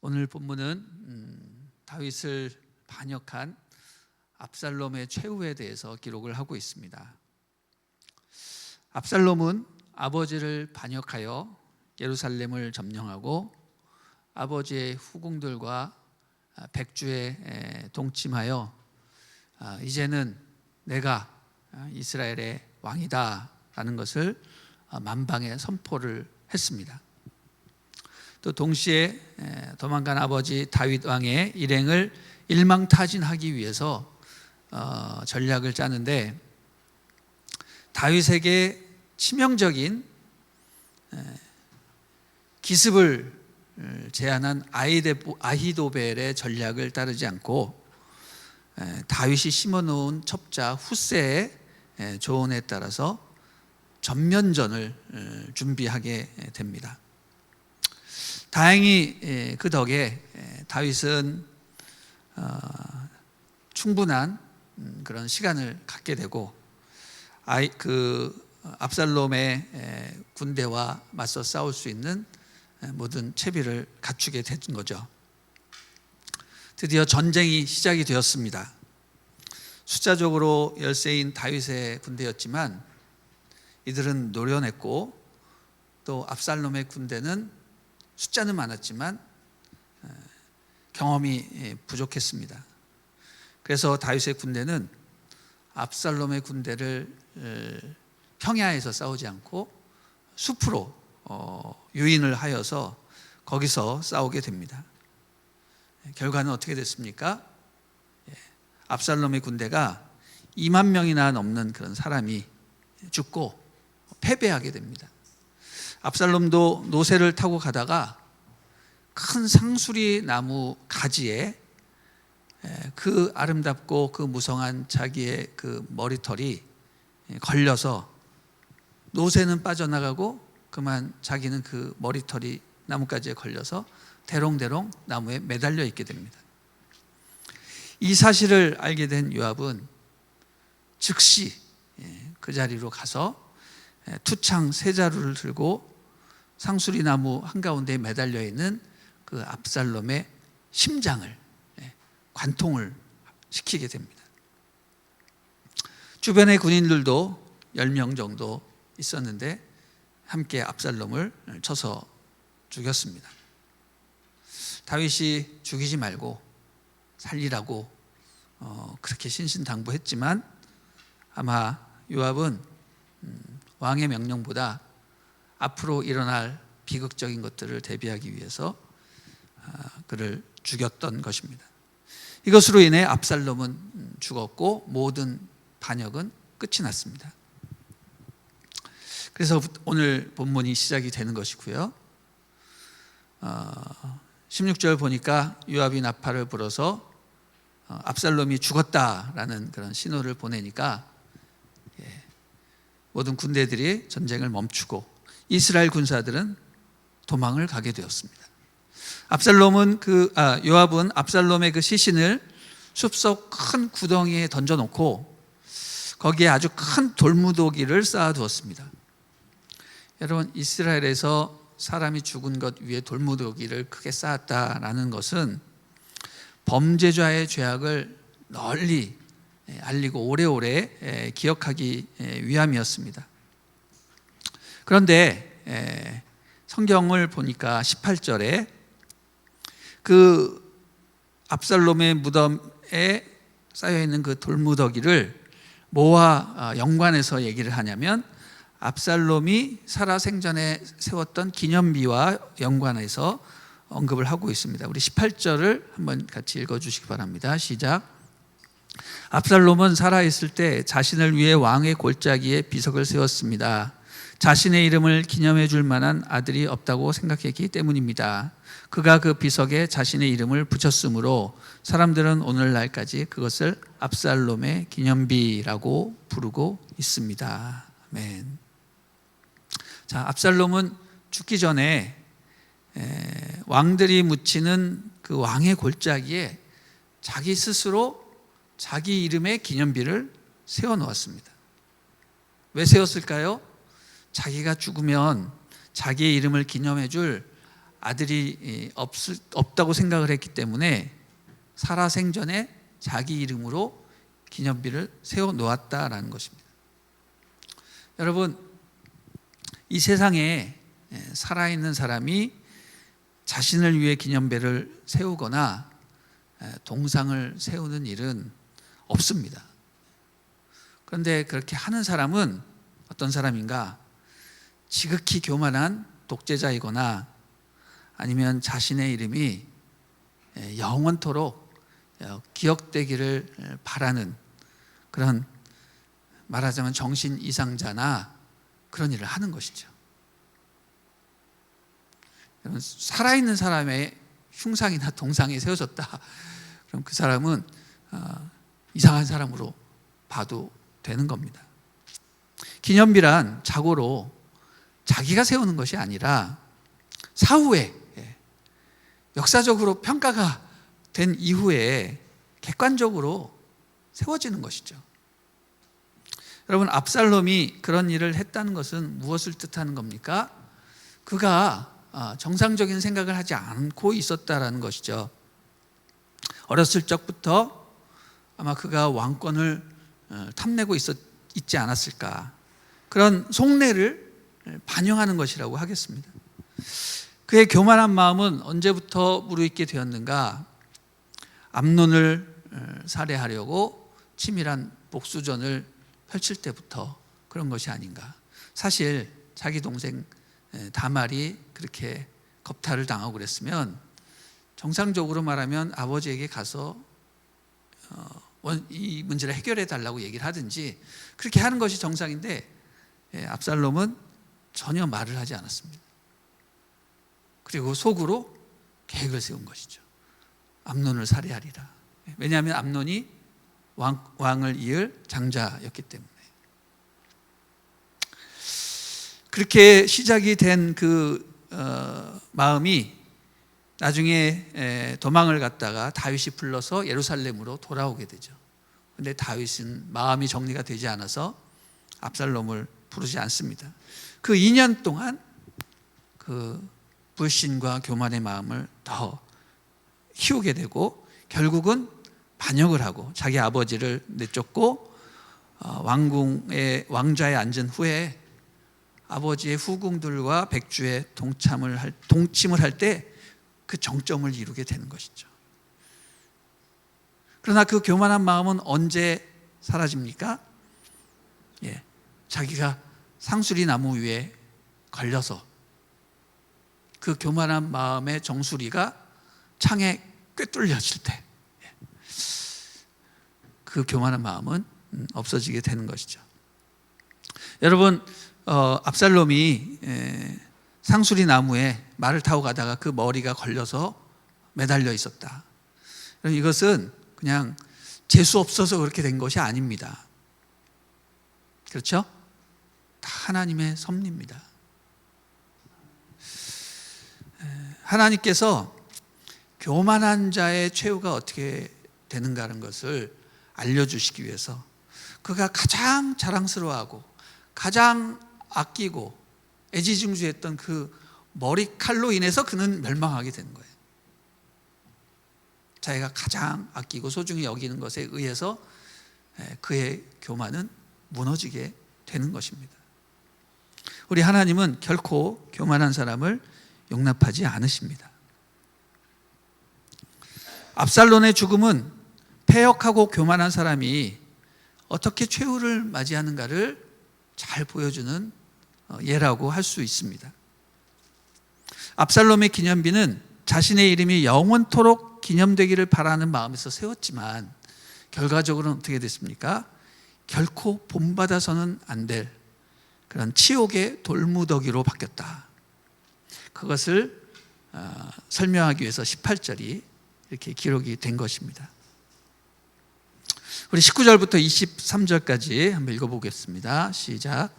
오늘 본문은 다윗을 반역한 압살롬의 최후에 대해서 기록을 하고 있습니다. 압살롬은 아버지를 반역하여 예루살렘을 점령하고 아버지의 후궁들과 백주에 동침하여 이제는 내가 이스라엘의 왕이다 라는 것을 만방에 선포를 했습니다. 또 동시에 도망간 아버지 다윗 왕의 일행을 일망타진하기 위해서 전략을 짜는데, 다윗에게 치명적인 기습을 제안한 아히도벨의 전략을 따르지 않고 다윗이 심어놓은 첩자 후세의 조언에 따라서 전면전을 준비하게 됩니다. 다행히 그 덕에 다윗은 충분한 그런 시간을 갖게 되고 압살롬의 군대와 맞서 싸울 수 있는 모든 채비를 갖추게 된 거죠. 드디어 전쟁이 시작이 되었습니다. 숫자적으로 열세인 다윗의 군대였지만 이들은 노련했고, 또 압살롬의 군대는 숫자는 많았지만 경험이 부족했습니다. 그래서 다윗의 군대는 압살롬의 군대를 평야에서 싸우지 않고 숲으로 유인을 하여서 거기서 싸우게 됩니다. 결과는 어떻게 됐습니까? 압살롬의 군대가 2만 명이나 넘는 그런 사람이 죽고 패배하게 됩니다. 압살롬도 노새를 타고 가다가 큰 상수리 나무 가지에 그 아름답고 그 무성한 자기의 그 머리털이 걸려서 노새는 빠져나가고 그만 자기는 그 머리털이 나뭇가지에 걸려서 대롱대롱 나무에 매달려 있게 됩니다. 이 사실을 알게 된 요압은 즉시 그 자리로 가서 투창 세 자루를 들고 상수리 나무 한가운데에 매달려 있는 그 압살롬의 심장을 관통을 시키게 됩니다. 주변의 군인들도 10명 정도 있었는데 함께 압살롬을 쳐서 죽였습니다. 다윗이 죽이지 말고 살리라고 그렇게 신신당부했지만 아마 요압은 왕의 명령보다 앞으로 일어날 비극적인 것들을 대비하기 위해서 그를 죽였던 것입니다. 이것으로 인해 압살롬은 죽었고 모든 반역은 끝이 났습니다. 그래서 오늘 본문이 시작이 되는 것이고요. 16절 보니까 요압이 나팔을 불어서 압살롬이 죽었다라는 그런 신호를 보내니까 모든 군대들이 전쟁을 멈추고 이스라엘 군사들은 도망을 가게 되었습니다. 요압은 압살롬의 그 시신을 숲속 큰 구덩이에 던져놓고 거기에 아주 큰 돌무더기를 쌓아두었습니다. 여러분, 이스라엘에서 사람이 죽은 것 위에 돌무더기를 크게 쌓았다라는 것은 범죄자의 죄악을 널리 알리고 오래오래 기억하기 위함이었습니다. 그런데 성경을 보니까 18절에 그 압살롬의 무덤에 쌓여있는 그 돌무더기를 뭐와 연관해서 얘기를 하냐면 압살롬이 살아 생전에 세웠던 기념비와 연관해서 언급을 하고 있습니다. 우리 18절을 한번 같이 읽어주시기 바랍니다. 시작. 압살롬은 살아있을 때 자신을 위해 왕의 골짜기에 비석을 세웠습니다. 자신의 이름을 기념해 줄 만한 아들이 없다고 생각했기 때문입니다. 그가 그 비석에 자신의 이름을 붙였으므로 사람들은 오늘날까지 그것을 압살롬의 기념비라고 부르고 있습니다. 아멘. 자, 압살롬은 죽기 전에 왕들이 묻히는 그 왕의 골짜기에 자기 스스로 자기 이름의 기념비를 세워놓았습니다. 왜 세웠을까요? 자기가 죽으면 자기의 이름을 기념해 줄 아들이 없다고 생각을 했기 때문에 살아생전에 자기 이름으로 기념비를 세워 놓았다라는 것입니다. 여러분, 이 세상에 살아있는 사람이 자신을 위해 기념비를 세우거나 동상을 세우는 일은 없습니다. 그런데 그렇게 하는 사람은 어떤 사람인가? 지극히 교만한 독재자이거나 아니면 자신의 이름이 영원토록 기억되기를 바라는 그런, 말하자면 정신 이상자나 그런 일을 하는 것이죠. 살아있는 사람의 흉상이나 동상이 세워졌다, 그럼 그 사람은 이상한 사람으로 봐도 되는 겁니다. 기념비란 자고로 자기가 세우는 것이 아니라 사후에 역사적으로 평가가 된 이후에 객관적으로 세워지는 것이죠. 여러분, 압살롬이 그런 일을 했다는 것은 무엇을 뜻하는 겁니까? 그가 정상적인 생각을 하지 않고 있었다라는 것이죠. 어렸을 적부터 아마 그가 왕권을 탐내고 있지 않았을까, 그런 속내를 반영하는 것이라고 하겠습니다. 그의 교만한 마음은 언제부터 무르익게 되었는가? 암논을 살해하려고 치밀한 복수전을 펼칠 때부터 그런 것이 아닌가. 사실 자기 동생 다말이 그렇게 겁탈을 당하고 그랬으면 정상적으로 말하면 아버지에게 가서 이 문제를 해결해 달라고 얘기를 하든지 그렇게 하는 것이 정상인데, 압살롬은 전혀 말을 하지 않았습니다. 그리고 속으로 계획을 세운 것이죠. 암논을 살해하리라. 왜냐하면 암논이 왕을 이을 장자였기 때문에. 그렇게 시작이 된 그 마음이 나중에 도망을 갔다가 다윗이 불러서 예루살렘으로 돌아오게 되죠. 그런데 다윗은 마음이 정리가 되지 않아서 압살롬을 부르지 않습니다. 그 2년 동안 그 불신과 교만의 마음을 더 키우게 되고, 결국은 반역을 하고 자기 아버지를 내쫓고 왕자에 앉은 후에 아버지의 후궁들과 백주에 동침을 할 때 그 정점을 이루게 되는 것이죠. 그러나 그 교만한 마음은 언제 사라집니까? 자기가 상수리 나무 위에 걸려서 그 교만한 마음의 정수리가 창에 꿰뚫렸을 때 그 교만한 마음은 없어지게 되는 것이죠. 여러분, 압살롬이 상수리 나무에 말을 타고 가다가 그 머리가 걸려서 매달려 있었다. 이것은 그냥 재수 없어서 그렇게 된 것이 아닙니다. 그렇죠? 다 하나님의 섭리입니다. 하나님께서 교만한 자의 최후가 어떻게 되는가라는 것을 알려주시기 위해서 그가 가장 자랑스러워하고 가장 아끼고 애지중지했던 그 머리칼로 인해서 그는 멸망하게 된 거예요. 자기가 가장 아끼고 소중히 여기는 것에 의해서 그의 교만은 무너지게 되는 것입니다. 우리 하나님은 결코 교만한 사람을 용납하지 않으십니다. 압살롬의 죽음은 패역하고 교만한 사람이 어떻게 최후를 맞이하는가를 잘 보여주는 예라고 할 수 있습니다. 압살롬의 기념비는 자신의 이름이 영원토록 기념되기를 바라는 마음에서 세웠지만 결과적으로는 어떻게 됐습니까? 결코 본받아서는 안 될 그런 치욕의 돌무더기로 바뀌었다. 그것을 설명하기 위해서 18절이 이렇게 기록이 된 것입니다. 우리 19절부터 23절까지 한번 읽어보겠습니다. 시작.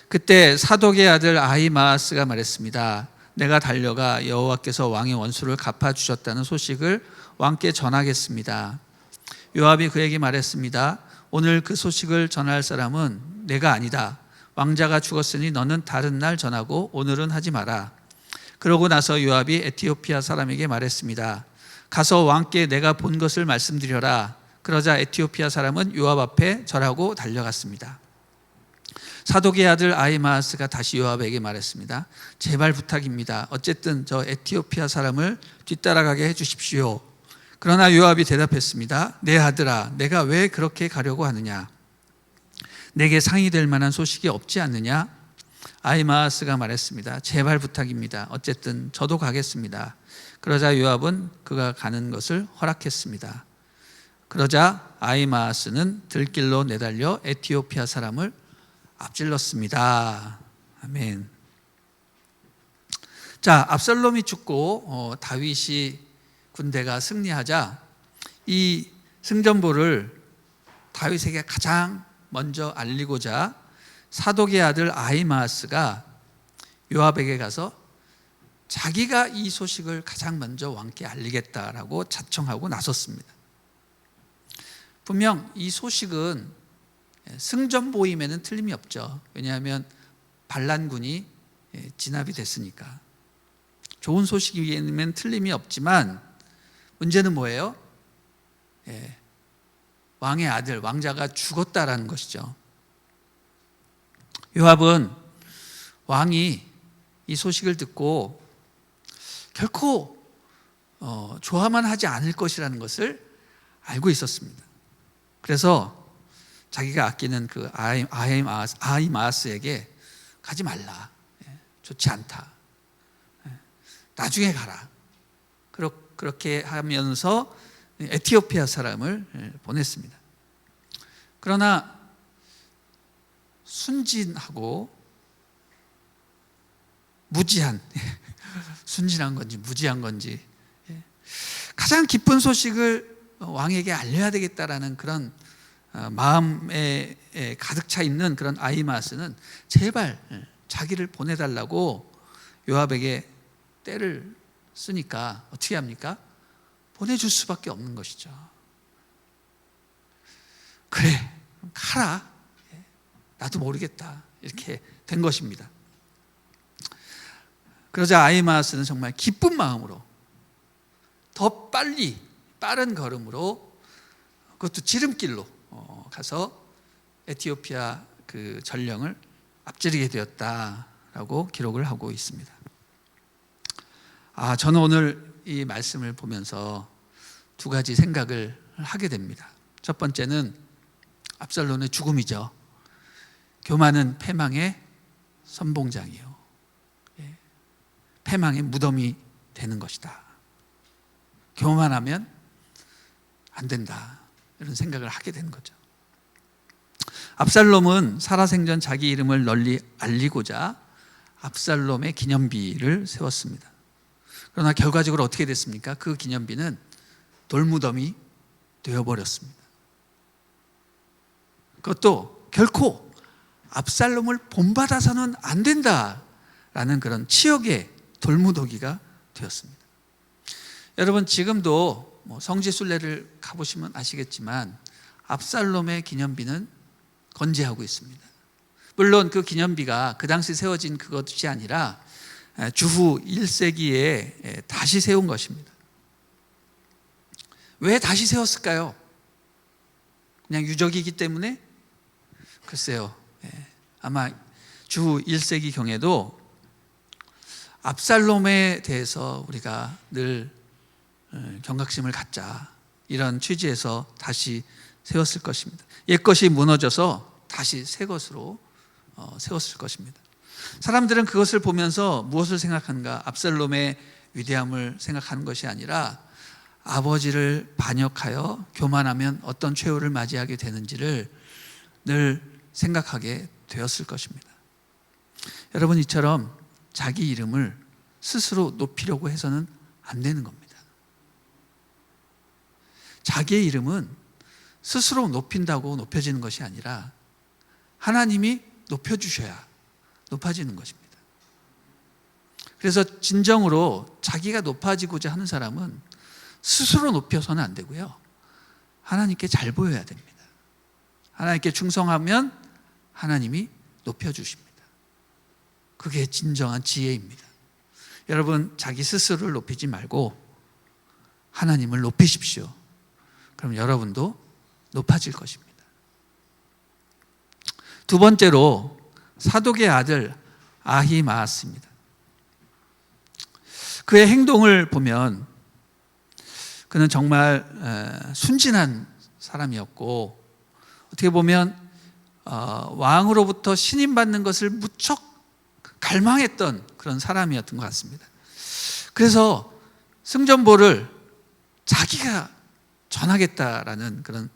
그때 사독의 아들 아히마아스가 말했습니다. 내가 달려가 여호와께서 왕의 원수를 갚아주셨다는 소식을 왕께 전하겠습니다. 요압이 그에게 말했습니다. 오늘 그 소식을 전할 사람은 내가 아니다. 왕자가 죽었으니 너는 다른 날 전하고 오늘은 하지 마라. 그러고 나서 요압이 에티오피아 사람에게 말했습니다. 가서 왕께 내가 본 것을 말씀드려라. 그러자 에티오피아 사람은 요압 앞에 절하고 달려갔습니다. 사독의 아들 아히마아스가 다시 요압에게 말했습니다. 제발 부탁입니다. 어쨌든 저 에티오피아 사람을 뒤따라가게 해주십시오. 그러나 요압이 대답했습니다. 내 아들아, 내가 왜 그렇게 가려고 하느냐? 내게 상의될 만한 소식이 없지 않느냐? 아히마아스가 말했습니다. 제발 부탁입니다. 어쨌든 저도 가겠습니다. 그러자 요압은 그가 가는 것을 허락했습니다. 그러자 아히마아스는 들길로 내달려 에티오피아 사람을 앞질렀습니다. 아멘. 자, 압살롬이 죽고 다윗이 군대가 승리하자 이 승전보를 다윗에게 가장 먼저 알리고자 사독의 아들 아히마아스가 요압에게 가서 자기가 이 소식을 가장 먼저 왕께 알리겠다라고 자청하고 나섰습니다. 분명 이 소식은 승전보임에는 틀림이 없죠. 왜냐하면 반란군이 진압이 됐으니까. 좋은 소식이면 틀림이 없지만 문제는 뭐예요? 왕의 아들, 왕자가 죽었다라는 것이죠. 요압은 왕이 이 소식을 듣고 결코 좋아만 하지 않을 것이라는 것을 알고 있었습니다. 그래서 자기가 아끼는 그 아히마아스에게 가지 말라. 좋지 않다. 나중에 가라. 그렇게 하면서 에티오피아 사람을 보냈습니다. 그러나 순진하고 무지한, 순진한 건지 무지한 건지 가장 기쁜 소식을 왕에게 알려야 되겠다라는 그런 마음에 가득 차 있는 그런 아히마아스는 제발 자기를 보내달라고 요압에게 때를 쓰니까 어떻게 합니까? 보내줄 수밖에 없는 것이죠. 그래, 가라. 나도 모르겠다. 이렇게 된 것입니다. 그러자 아히마아스는 정말 기쁜 마음으로 더 빨리 빠른 걸음으로 그것도 지름길로 가서 에티오피아 그 전령을 앞지르게 되었다라고 기록을 하고 있습니다. 저는 오늘 이 말씀을 보면서 두 가지 생각을 하게 됩니다. 첫 번째는 압살롬의 죽음이죠. 교만은 패망의 선봉장이요. 패망의 무덤이 되는 것이다. 교만하면 안 된다. 이런 생각을 하게 되는 거죠. 압살롬은 살아생전 자기 이름을 널리 알리고자 압살롬의 기념비를 세웠습니다. 그러나 결과적으로 어떻게 됐습니까? 그 기념비는 돌무덤이 되어버렸습니다. 그것도 결코 압살롬을 본받아서는 안 된다라는 그런 치욕의 돌무더기가 되었습니다. 여러분, 지금도 성지순례를 가보시면 아시겠지만 압살롬의 기념비는 건재하고 있습니다. 물론 그 기념비가 그 당시 세워진 그것이 아니라 주후 1세기에 다시 세운 것입니다. 왜 다시 세웠을까요? 그냥 유적이기 때문에? 글쎄요. 아마 주후 1세기 경에도 압살롬에 대해서 우리가 늘 경각심을 갖자, 이런 취지에서 다시 세웠을 것입니다. 옛것이 무너져서 다시 새 것으로 세웠을 것입니다. 사람들은 그것을 보면서 무엇을 생각하는가? 압살롬의 위대함을 생각하는 것이 아니라 아버지를 반역하여 교만하면 어떤 최후를 맞이하게 되는지를 늘 생각하게 되었을 것입니다. 여러분, 이처럼 자기 이름을 스스로 높이려고 해서는 안 되는 겁니다. 자기의 이름은 스스로 높인다고 높여지는 것이 아니라 하나님이 높여주셔야 높아지는 것입니다. 그래서 진정으로 자기가 높아지고자 하는 사람은 스스로 높여서는 안 되고요, 하나님께 잘 보여야 됩니다. 하나님께 충성하면 하나님이 높여주십니다. 그게 진정한 지혜입니다. 여러분 자기 스스로를 높이지 말고 하나님을 높이십시오. 그럼 여러분도 높아질 것입니다. 두 번째로 사독의 아들 아히마아스입니다. 그의 행동을 보면 그는 정말 순진한 사람이었고, 어떻게 보면 왕으로부터 신임받는 것을 무척 갈망했던 그런 사람이었던 것 같습니다. 그래서 승전보를 자기가 전하겠다라는 그런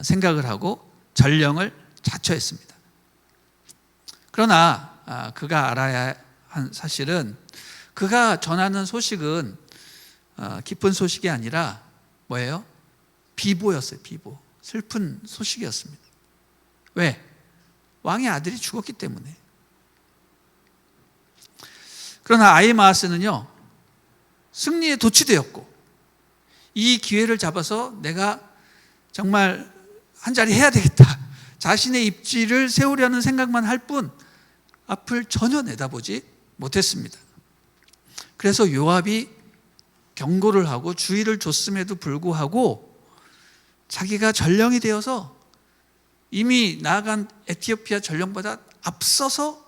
생각을 하고 전령을 자처했습니다. 그러나 그가 알아야 한 사실은, 그가 전하는 소식은 기쁜 소식이 아니라 뭐예요? 비보였어요. 비보. 슬픈 소식이었습니다. 왜? 왕의 아들이 죽었기 때문에. 그러나 아히마아스는요, 승리에 도취되었고, 이 기회를 잡아서 내가 정말 한 자리 해야 되겠다, 자신의 입지를 세우려는 생각만 할 뿐 앞을 전혀 내다보지 못했습니다. 그래서 요압이 경고를 하고 주의를 줬음에도 불구하고 자기가 전령이 되어서 이미 나아간 에티오피아 전령보다 앞서서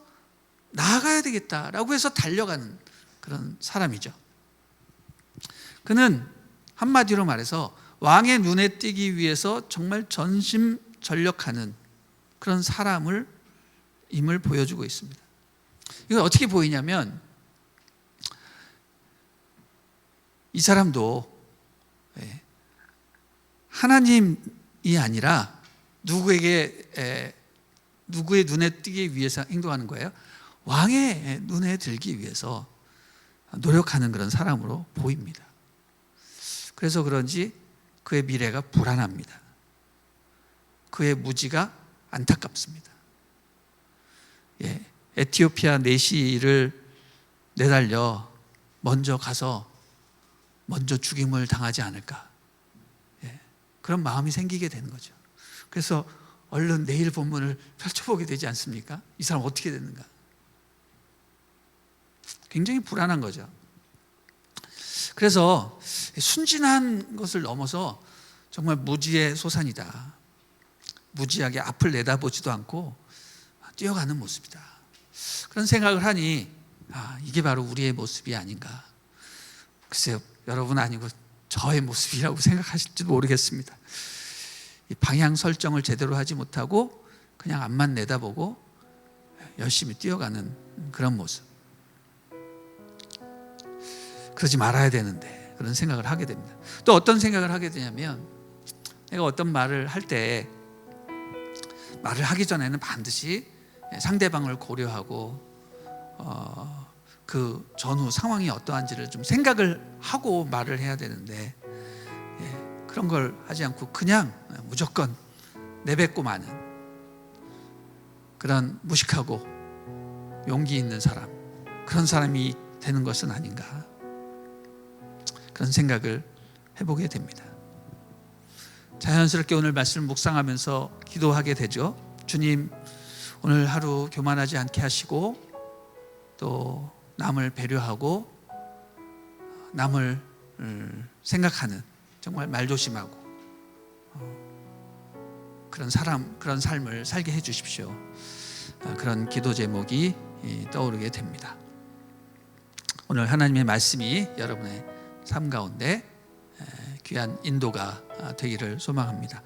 나아가야 되겠다라고 해서 달려가는 그런 사람이죠. 그는 한마디로 말해서 왕의 눈에 띄기 위해서 정말 전심전력하는 그런 사람을 임을 보여주고 있습니다. 이건 어떻게 보이냐면, 이 사람도 하나님이 아니라 누구의 눈에 띄기 위해서 행동하는 거예요. 왕의 눈에 들기 위해서 노력하는 그런 사람으로 보입니다. 그래서 그런지 그의 미래가 불안합니다. 그의 무지가 안타깝습니다. 에티오피아 내시를 내달려 먼저 가서 먼저 죽임을 당하지 않을까, 그런 마음이 생기게 되는 거죠. 그래서 얼른 내일 본문을 펼쳐보게 되지 않습니까? 이 사람 어떻게 됐는가? 굉장히 불안한 거죠. 그래서 순진한 것을 넘어서 정말 무지의 소산이다, 무지하게 앞을 내다보지도 않고 뛰어가는 모습이다, 그런 생각을 하니 이게 바로 우리의 모습이 아닌가. 글쎄요, 여러분 아니고 저의 모습이라고 생각하실지도 모르겠습니다. 이 방향 설정을 제대로 하지 못하고 그냥 앞만 내다보고 열심히 뛰어가는 그런 모습. 그러지 말아야 되는데 그런 생각을 하게 됩니다. 또 어떤 생각을 하게 되냐면, 내가 어떤 말을 할 때 말을 하기 전에는 반드시 상대방을 고려하고 그 전후 상황이 어떠한지를 좀 생각을 하고 말을 해야 되는데, 그런 걸 하지 않고 그냥 무조건 내뱉고 마는 그런 무식하고 용기 있는 사람, 그런 사람이 되는 것은 아닌가, 그런 생각을 해보게 됩니다. 자연스럽게 오늘 말씀을 묵상하면서 기도하게 되죠. 주님, 오늘 하루 교만하지 않게 하시고 또 남을 배려하고 남을 생각하는, 정말 말조심하고 그런 삶을 살게 해 주십시오. 그런 기도 제목이 떠오르게 됩니다. 오늘 하나님의 말씀이 여러분의 삶 가운데 귀한 인도가 되기를 소망합니다.